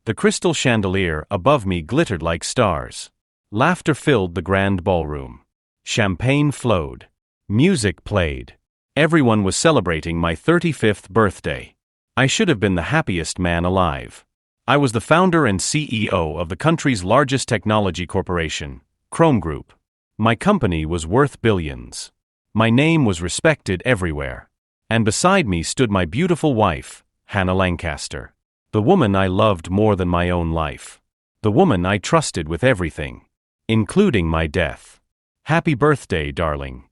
The crystal chandelier above me glittered like stars. Laughter filled the grand ballroom. Champagne flowed. Music played. Everyone was celebrating my 35th birthday. I should have been the happiest man alive. I was the founder and CEO of the country's largest technology corporation, Chrome Group. My company was worth billions. My name was respected everywhere. And beside me stood my beautiful wife, Hannah Lancaster. The woman I loved more than my own life. The woman I trusted with everything, including my death. Happy birthday, darling.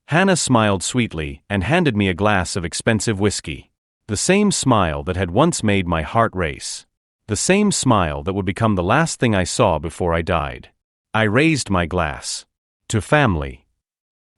Hannah smiled sweetly and handed me a glass of expensive whiskey. The same smile that had once made my heart race. The same smile that would become the last thing I saw before I died. I raised my glass. To family.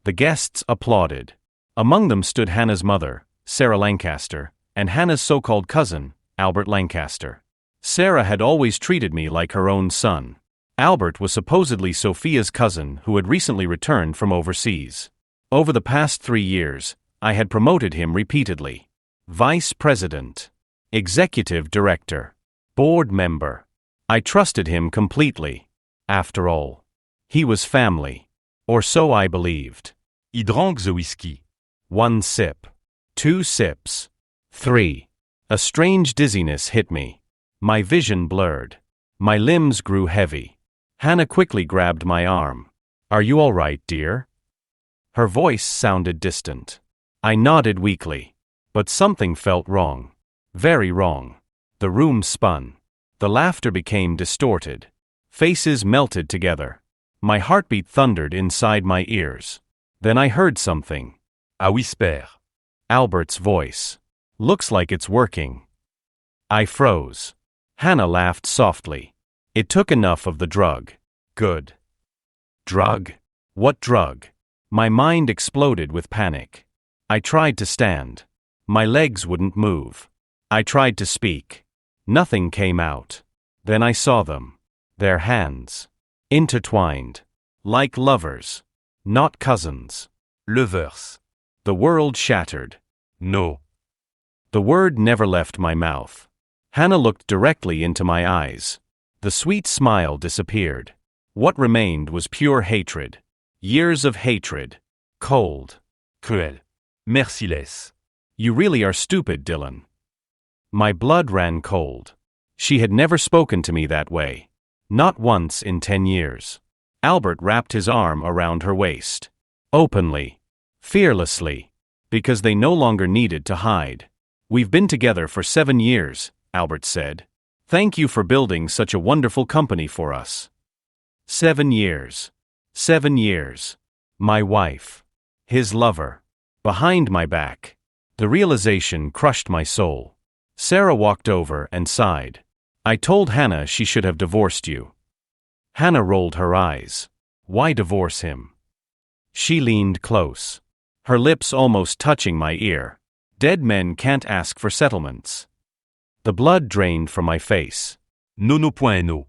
The guests applauded. Among them stood Hannah's mother, Sarah Lancaster, and Hannah's so-called cousin, Albert Lancaster. Sarah had always treated me like her own son. Albert was supposedly Sophia's cousin who had recently returned from overseas. Over the past 3 years, I had promoted him repeatedly. Vice President, Executive Director, Board Member. I trusted him completely. After all, he was family. Or so I believed. He drank the whiskey. 1 sip. 2 sips. 3. A strange dizziness hit me. My vision blurred. My limbs grew heavy. Hannah quickly grabbed my arm. "Are you all right, dear?" Her voice sounded distant. I nodded weakly. But something felt wrong. Very wrong. The room spun. The laughter became distorted. Faces melted together. My heartbeat thundered inside my ears. Then I heard something. A whisper. Albert's voice. "Looks like it's working." I froze. Hannah laughed softly. "It took enough of the drug." "Good." "Drug? What drug?" My mind exploded with panic. I tried to stand. My legs wouldn't move. I tried to speak. Nothing came out. Then I saw them. Their hands. Intertwined. Like lovers. Not cousins. Lovers. The world shattered. No. The word never left my mouth. Hannah looked directly into my eyes. The sweet smile disappeared. What remained was pure hatred. Years of hatred. Cold. Cruel. Merciless. "You really are stupid, Dylan." My blood ran cold. She had never spoken to me that way. Not once in 10 years. Albert wrapped his arm around her waist. Openly. Fearlessly. Because they no longer needed to hide. "We've been together for 7 years, Albert said. "Thank you for building such a wonderful company for us." 7 years. 7 years. My wife. His lover. Behind my back. The realization crushed my soul. Sarah walked over and sighed. "I told Hannah she should have divorced you." Hannah rolled her eyes. "Why divorce him?" She leaned close. Her lips almost touching my ear. "Dead men can't ask for settlements." The blood drained from my face. No point no.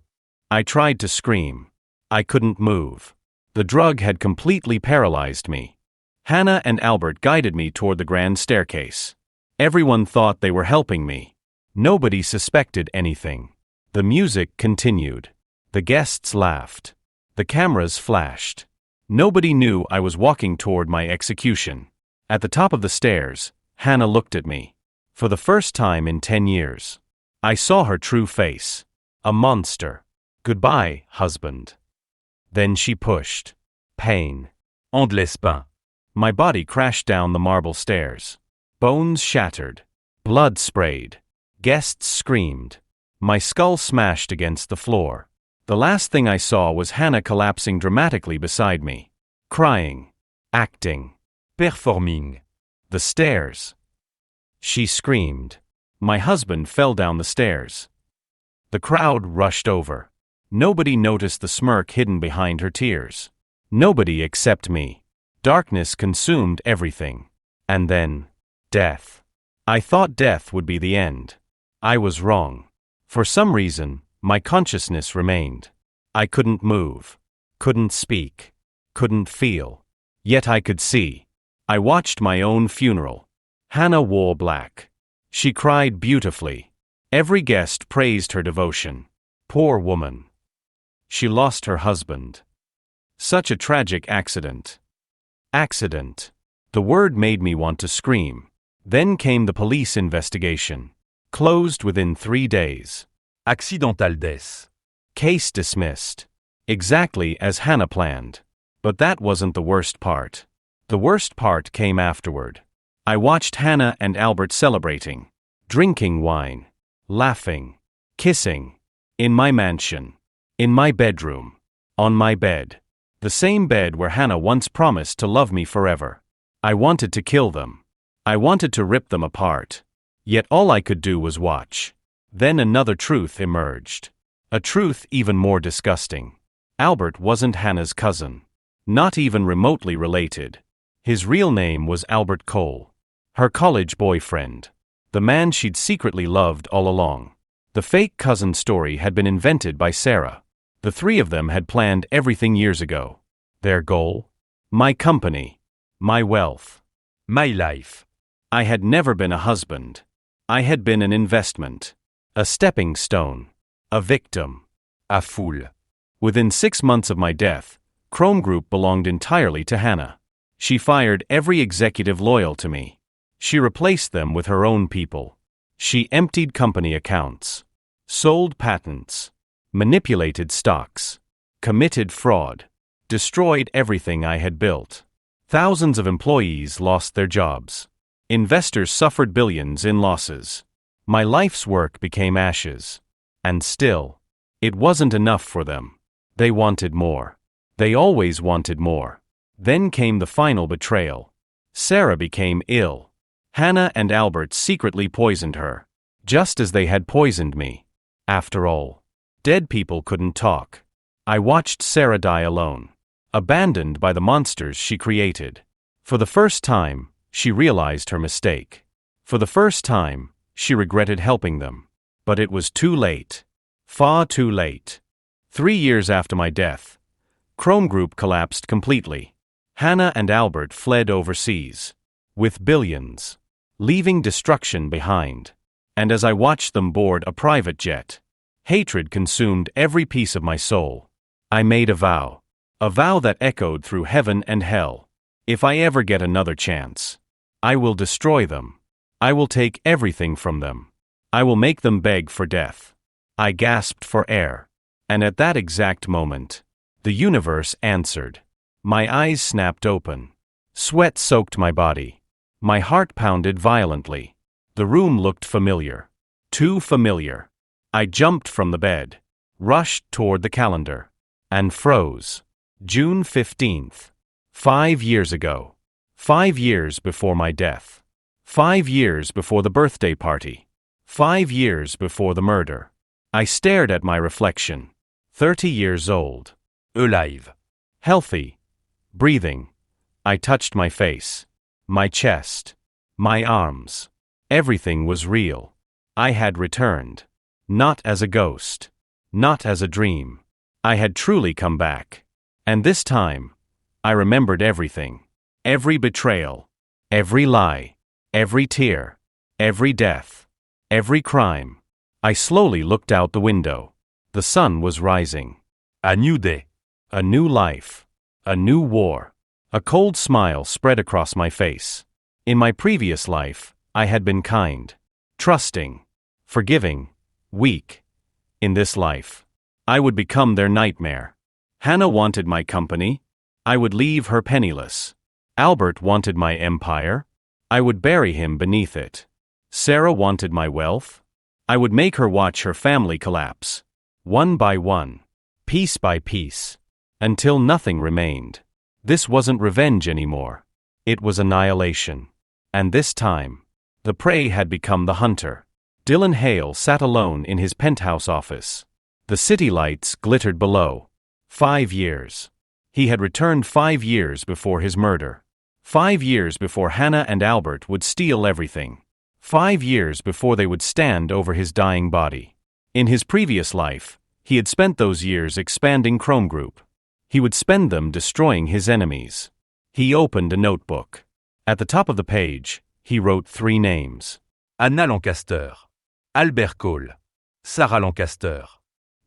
I tried to scream. I couldn't move. The drug had completely paralyzed me. Hannah and Albert guided me toward the grand staircase. Everyone thought they were helping me. Nobody suspected anything. The music continued. The guests laughed. The cameras flashed. Nobody knew I was walking toward my execution. At the top of the stairs, Hannah looked at me. For the first time in 10 years. I saw her true face. A monster. "Goodbye, husband." Then she pushed. Pain. On de l'espin. My body crashed down the marble stairs. Bones shattered. Blood sprayed. Guests screamed. My skull smashed against the floor. The last thing I saw was Hannah collapsing dramatically beside me. Crying. Acting. Performing. The stairs. She screamed. My husband fell down the stairs. The crowd rushed over. Nobody noticed the smirk hidden behind her tears. Nobody except me. Darkness consumed everything. And then, death. I thought death would be the end. I was wrong. For some reason, my consciousness remained. I couldn't move. Couldn't speak. Couldn't feel. Yet I could see. I watched my own funeral. Hannah wore black. She cried beautifully. Every guest praised her devotion. Poor woman. She lost her husband. Such a tragic accident. Accident. The word made me want to scream. Then came the police investigation. Closed within 3 days. Accidental death. Case dismissed. Exactly as Hannah planned. But that wasn't the worst part. The worst part came afterward. I watched Hannah and Albert celebrating, drinking wine, laughing, kissing, in my mansion, in my bedroom, on my bed. The same bed where Hannah once promised to love me forever. I wanted to kill them. I wanted to rip them apart. Yet all I could do was watch. Then another truth emerged. A truth even more disgusting. Albert wasn't Hannah's cousin. Not even remotely related. His real name was Albert Cole. Her college boyfriend. The man she'd secretly loved all along. The fake cousin story had been invented by Sarah. The three of them had planned everything years ago. Their goal? My company. My wealth. My life. I had never been a husband. I had been an investment. A stepping stone. A victim. A fool. Within 6 months of my death, Chrome Group belonged entirely to Hannah. She fired every executive loyal to me. She replaced them with her own people. She emptied company accounts. Sold patents. Manipulated stocks. Committed fraud. Destroyed everything I had built. Thousands of employees lost their jobs. Investors suffered billions in losses. My life's work became ashes. And still, it wasn't enough for them. They wanted more. They always wanted more. Then came the final betrayal. Sarah became ill. Hannah and Albert secretly poisoned her, just as they had poisoned me. After all, dead people couldn't talk. I watched Sarah die alone, abandoned by the monsters she created. For the first time, she realized her mistake. For the first time, she regretted helping them. But it was too late. Far too late. 3 years after my death, Chrome Group collapsed completely. Hannah and Albert fled overseas. With billions. Leaving destruction behind. And as I watched them board a private jet, hatred consumed every piece of my soul. I made a vow that echoed through heaven and hell. If I ever get another chance, I will destroy them. I will take everything from them. I will make them beg for death. I gasped for air. And at that exact moment, the universe answered. My eyes snapped open. Sweat soaked my body. My heart pounded violently. The room looked familiar. Too familiar. I jumped from the bed, rushed toward the calendar, and froze. June 15th. 5 years ago. 5 years before my death. 5 years before the birthday party. 5 years before the murder. I stared at my reflection. 30 years old. Alive. Healthy. Breathing. I touched my face. My chest. My arms. Everything was real. I had returned. Not as a ghost. Not as a dream. I had truly come back. And this time, I remembered everything. Every betrayal. Every lie. Every tear. Every death. Every crime. I slowly looked out the window. The sun was rising. A new day. A new life. A new war. A cold smile spread across my face. In my previous life, I had been kind, trusting, forgiving, weak. In this life, I would become their nightmare. Hannah wanted my company. I would leave her penniless. Albert wanted my empire. I would bury him beneath it. Sarah wanted my wealth. I would make her watch her family collapse. One by one. Piece by piece. Until nothing remained. This wasn't revenge anymore. It was annihilation. And this time, the prey had become the hunter. Dylan Hale sat alone in his penthouse office. The city lights glittered below. 5 years. He had returned 5 years before his murder. 5 years before Hannah and Albert would steal everything. 5 years before they would stand over his dying body. In his previous life, he had spent those years expanding Chrome Group. He would spend them destroying his enemies. He opened a notebook. At the top of the page, he wrote 3 names. Anna Lancaster. Albert Cole. Sarah Lancaster.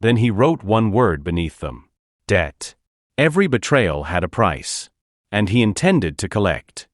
Then he wrote one word beneath them. Debt. Every betrayal had a price. And he intended to collect.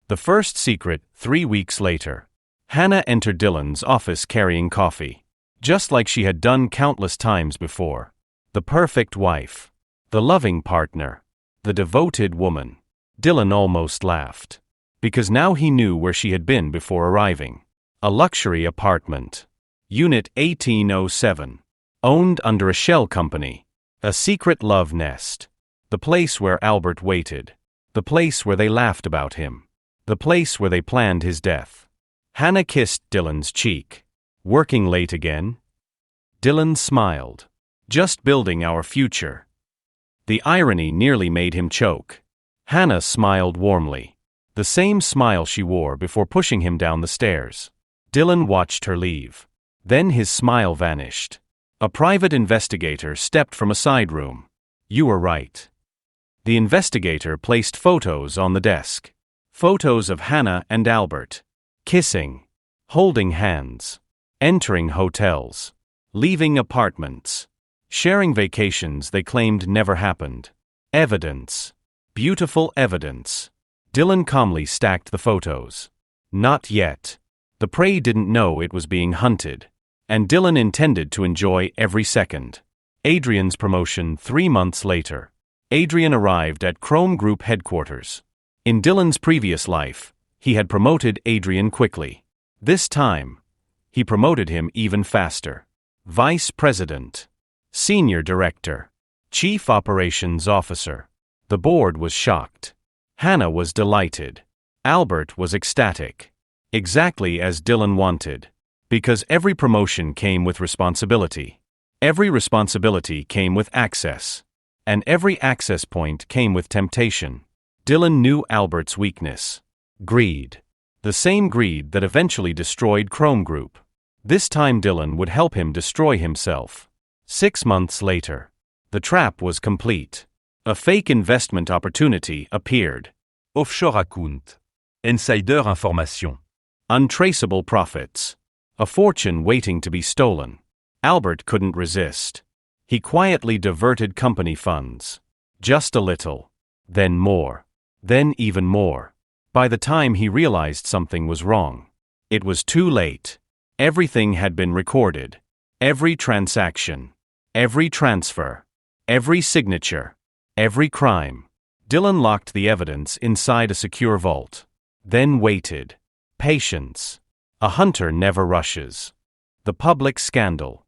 The first secret, 3 weeks later. Hannah entered Dylan's office carrying coffee. Just like she had done countless times before. The perfect wife. The loving partner. The devoted woman. Dylan almost laughed. Because now he knew where she had been before arriving. A luxury apartment. Unit 1807. Owned under a shell company. A secret love nest. The place where Albert waited. The place where they laughed about him. The place where they planned his death. Hannah kissed Dylan's cheek. Working late again? Dylan smiled. Just building our future. The irony nearly made him choke. Hannah smiled warmly. The same smile she wore before pushing him down the stairs. Dylan watched her leave. Then his smile vanished. A private investigator stepped from a side room. You were right. The investigator placed photos on the desk. Photos of Hannah and Albert. Kissing. Holding hands. Entering hotels. Leaving apartments. Sharing vacations they claimed never happened. Evidence. Beautiful evidence. Dylan calmly stacked the photos. Not yet. The prey didn't know it was being hunted. And Dylan intended to enjoy every second. Adrian's promotion 3 months later. Adrian arrived at Chrome Group headquarters. In Dylan's previous life, he had promoted Adrian quickly. This time, he promoted him even faster. Vice President. Senior Director. Chief Operations Officer. The board was shocked. Hannah was delighted. Albert was ecstatic. Exactly as Dylan wanted. Because every promotion came with responsibility. Every responsibility came with access. And every access point came with temptation. Dylan knew Albert's weakness. Greed. The same greed that eventually destroyed Chrome Group. This time Dylan would help him destroy himself. 6 months later. The trap was complete. A fake investment opportunity appeared. Offshore account. Insider information. Untraceable profits. A fortune waiting to be stolen. Albert couldn't resist. He quietly diverted company funds. Just a little. Then more. Then even more. By the time he realized something was wrong, it was too late. Everything had been recorded. Every transaction. Every transfer. Every signature. Every crime. Dylan locked the evidence inside a secure vault. Then waited. Patience. A hunter never rushes. The public scandal.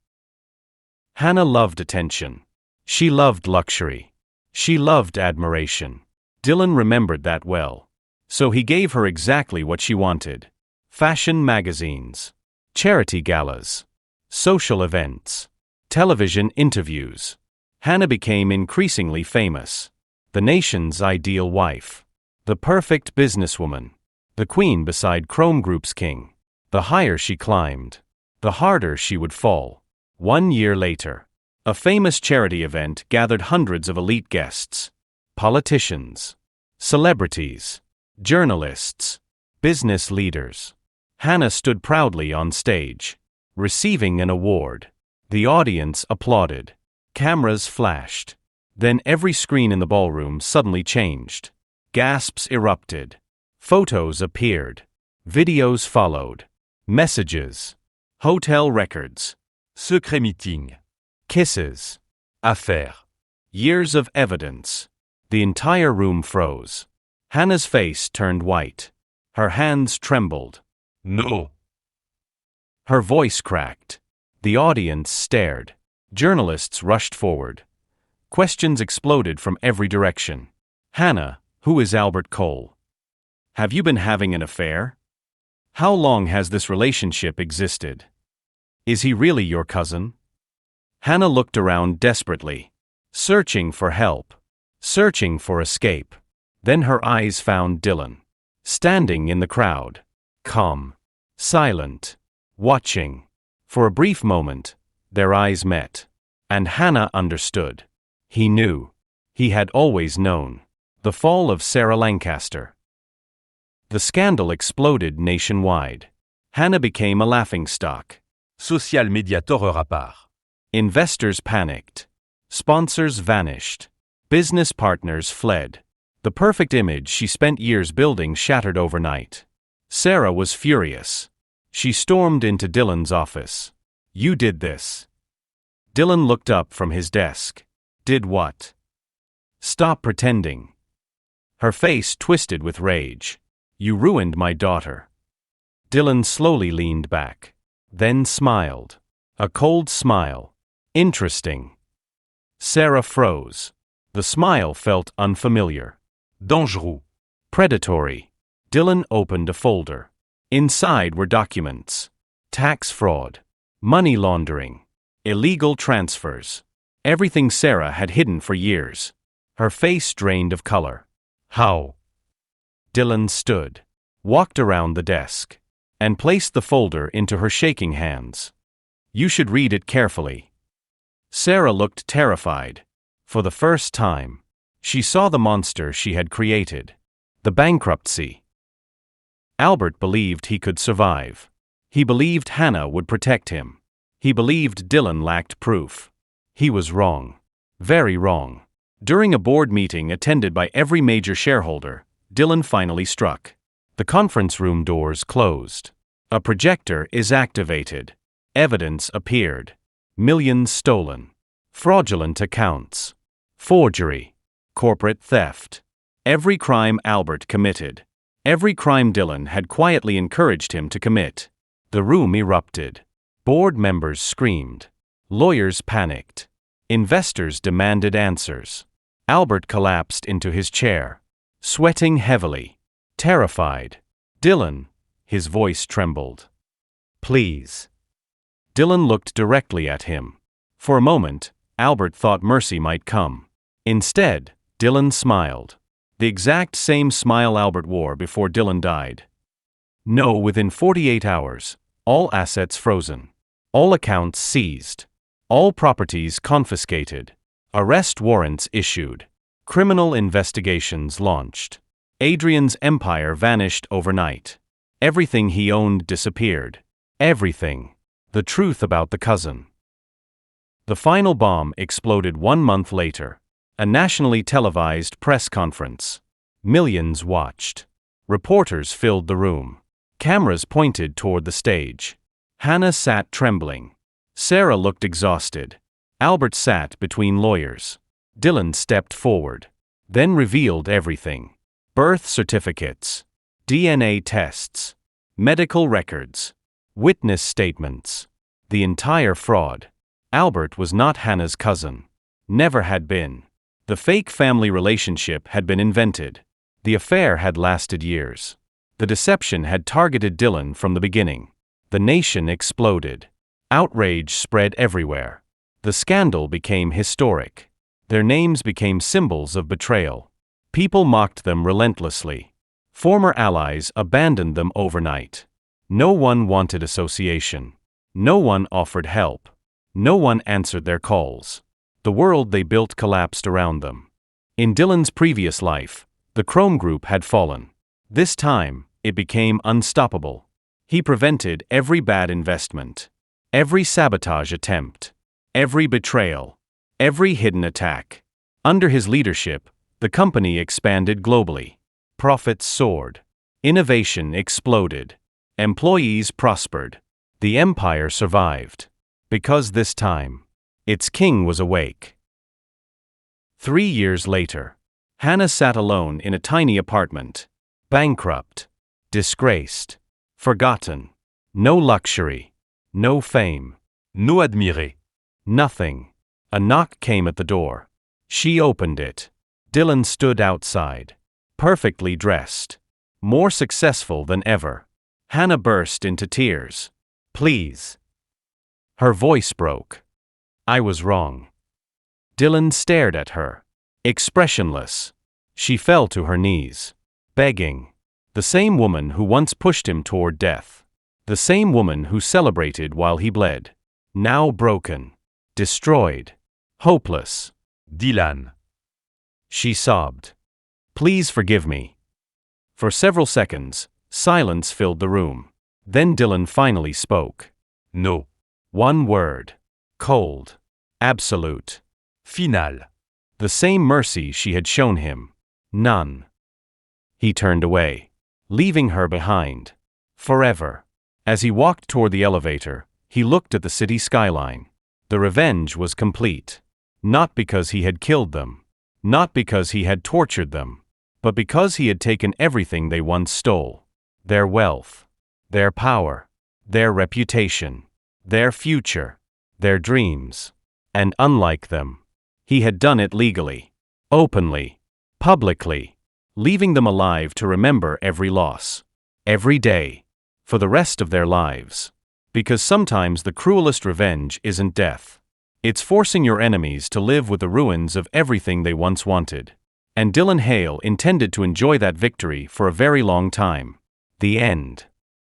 Hannah loved attention. She loved luxury. She loved admiration. Dylan remembered that well. So he gave her exactly what she wanted. Fashion magazines. Charity galas. Social events. Television interviews. Hannah became increasingly famous. The nation's ideal wife. The perfect businesswoman. The queen beside Chrome Group's king. The higher she climbed, the harder she would fall. 1 year later, a famous charity event gathered hundreds of elite guests. Politicians. Celebrities. Journalists. Business leaders. Hannah stood proudly on stage, receiving an award. The audience applauded. Cameras flashed. Then every screen in the ballroom suddenly changed. Gasps erupted. Photos appeared. Videos followed. Messages. Hotel records. Secret meeting. Kisses. Affaire. Years of evidence. The entire room froze. Hannah's face turned white. Her hands trembled. No. Her voice cracked. The audience stared. Journalists rushed forward. Questions exploded from every direction. Hannah, who is Albert Cole? Have you been having an affair? How long has this relationship existed? Is he really your cousin? Hannah looked around desperately, searching for help, searching for escape. Then her eyes found Dylan, standing in the crowd, calm, silent, watching. For a brief moment, their eyes met, and Hannah understood. He knew. He had always known. The fall of Sarah Lancaster. The scandal exploded nationwide. Hannah became a laughingstock. Social médiateur à part. Investors panicked. Sponsors vanished. Business partners fled. The perfect image she spent years building shattered overnight. Sarah was furious. She stormed into Dylan's office. "You did this." Dylan looked up from his desk. "Did what?" "Stop pretending." Her face twisted with rage. "You ruined my daughter." Dylan slowly leaned back. Then smiled. A cold smile. "Interesting." Sarah froze. The smile felt unfamiliar. Dangereux. Predatory. Dylan opened a folder. Inside were documents. Tax fraud. Money laundering. Illegal transfers. Everything Sarah had hidden for years. Her face drained of color. How? Dylan stood, walked around the desk, and placed the folder into her shaking hands. "You should read it carefully." Sarah looked terrified. For the first time, she saw the monster she had created. The bankruptcy. Albert believed he could survive. He believed Hannah would protect him. He believed Dylan lacked proof. He was wrong. Very wrong. During a board meeting attended by every major shareholder, Dylan finally struck. The conference room doors closed. A projector is activated. Evidence appeared. Millions stolen. Fraudulent accounts. Forgery. Corporate theft. Every crime Albert committed. Every crime Dylan had quietly encouraged him to commit. The room erupted. Board members screamed. Lawyers panicked. Investors demanded answers. Albert collapsed into his chair, sweating heavily, terrified. "Dylan," his voice trembled. "Please." Dylan looked directly at him. For a moment, Albert thought mercy might come. Instead, Dylan smiled. The exact same smile Albert wore before Dylan died. "No, within 48 hours, all assets frozen. All accounts seized. All properties confiscated. Arrest warrants issued. Criminal investigations launched. Adrian's empire vanished overnight. Everything he owned disappeared. Everything. The truth about the cousin." The final bomb exploded 1 month later. A nationally televised press conference. Millions watched. Reporters filled the room. Cameras pointed toward the stage. Hannah sat trembling. Sarah looked exhausted. Albert sat between lawyers. Dylan stepped forward. Then revealed everything. Birth certificates. DNA tests. Medical records. Witness statements. The entire fraud. Albert was not Hannah's cousin. Never had been. The fake family relationship had been invented. The affair had lasted years. The deception had targeted Dylan from the beginning. The nation exploded. Outrage spread everywhere. The scandal became historic. Their names became symbols of betrayal. People mocked them relentlessly. Former allies abandoned them overnight. No one wanted association. No one offered help. No one answered their calls. The world they built collapsed around them. In Dylan's previous life, the Chrome Group had fallen. This time, it became unstoppable. He prevented every bad investment, every sabotage attempt, every betrayal, every hidden attack. Under his leadership, the company expanded globally. Profits soared. Innovation exploded. Employees prospered. The empire survived. Because this time, its king was awake. 3 years later, Hannah sat alone in a tiny apartment. Bankrupt. Disgraced. Forgotten. No luxury. No fame. No admiré. Nothing. A knock came at the door. She opened it. Dylan stood outside. Perfectly dressed. More successful than ever. Hannah burst into tears. "Please." Her voice broke. "I was wrong." Dylan stared at her. Expressionless. She fell to her knees. Begging. The same woman who once pushed him toward death. The same woman who celebrated while he bled. Now broken. Destroyed. Hopeless. Dylan. She sobbed. "Please forgive me." For several seconds, silence filled the room. Then Dylan finally spoke. No. One word. Cold. Absolute. Final. The same mercy she had shown him. None. He turned away, leaving her behind. Forever. As he walked toward the elevator, he looked at the city skyline. The revenge was complete. Not because he had killed them. Not because he had tortured them. But because he had taken everything they once stole. Their wealth. Their power. Their reputation. Their future. Their dreams. And unlike them, he had done it legally. Openly. Publicly. Leaving them alive to remember every loss. Every day. For the rest of their lives. Because sometimes the cruelest revenge isn't death. It's forcing your enemies to live with the ruins of everything they once wanted. And Dylan Hale intended to enjoy that victory for a very long time. The end.